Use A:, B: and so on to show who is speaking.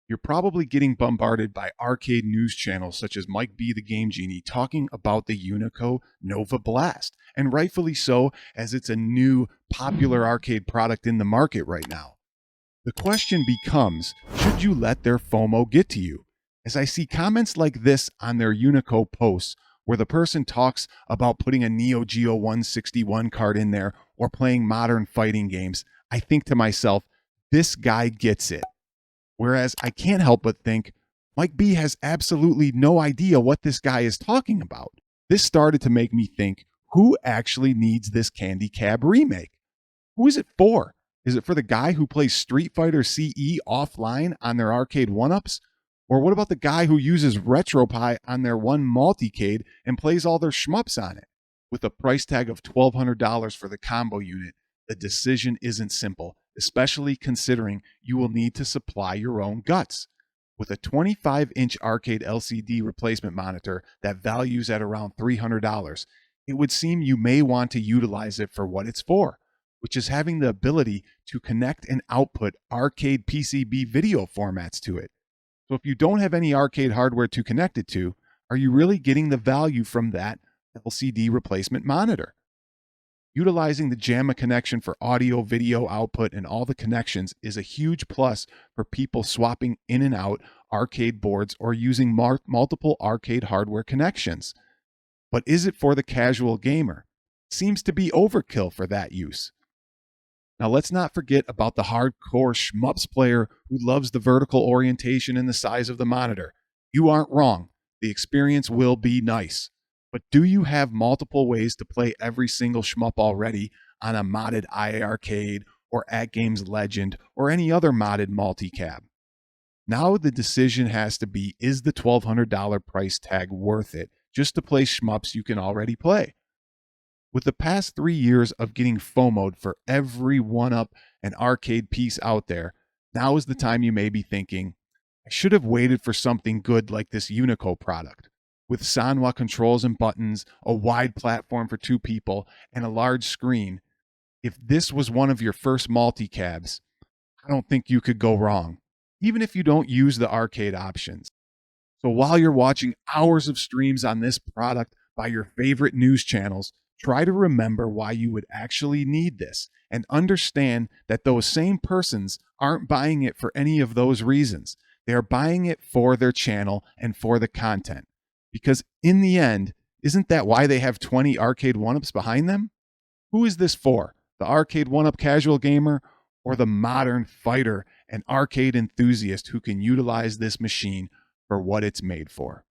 A: You're probably getting bombarded by arcade news channels such as Mike B. the Game Genie talking about the UNICO Nova Blast, and rightfully so, as it's a new popular arcade product in the market right now. The question becomes, should you let their FOMO get to you? As I see comments like this on their Unico posts, where the person talks about putting a Neo Geo 161 card in there or playing modern fighting games, I think to myself, this guy gets it. Whereas I can't help but think, Mike B has absolutely no idea what this guy is talking about. This started to make me think, who actually needs this Candy Cab remake? Who is it for? Is it for the guy who plays Street Fighter CE offline on their arcade one-ups? Or what about the guy who uses RetroPie on their one multicade and plays all their shmups on it? With a price tag of $1,200 for the combo unit, the decision isn't simple, especially considering you will need to supply your own guts. With a 25-inch arcade LCD replacement monitor that values at around $300, it would seem you may want to utilize it for what it's for, which is having the ability to connect and output arcade PCB video formats to it. So if you don't have any arcade hardware to connect it to, are you really getting the value from that LCD replacement monitor? Utilizing the JAMA connection for audio, video output, and all the connections is a huge plus for people swapping in and out arcade boards or using multiple arcade hardware connections. But is it for the casual gamer? Seems to be overkill for that use. Now let's not forget about the hardcore shmups player who loves the vertical orientation and the size of the monitor. You aren't wrong. The experience will be nice. But do you have multiple ways to play every single shmup already on a modded IA Arcade or At Games Legend or any other modded multi-cab? Now the decision has to be, is the $1,200 price tag worth it just to play shmups you can already play? With the past 3 years of getting FOMO'd for every one-up and arcade piece out there, now is the time you may be thinking, I should have waited for something good like this Unico product. With Sanwa controls and buttons, a wide platform for 2 people, and a large screen, if this was one of your first multi-cabs, I don't think you could go wrong, even if you don't use the arcade options. So while you're watching hours of streams on this product by your favorite news channels, try to remember why you would actually need this and understand that those same persons aren't buying it for any of those reasons. They are buying it for their channel and for the content. Because in the end, isn't that why they have 20 arcade one-ups behind them? Who is this for? The arcade one-up casual gamer or the modern fighter and arcade enthusiast who can utilize this machine for what it's made for?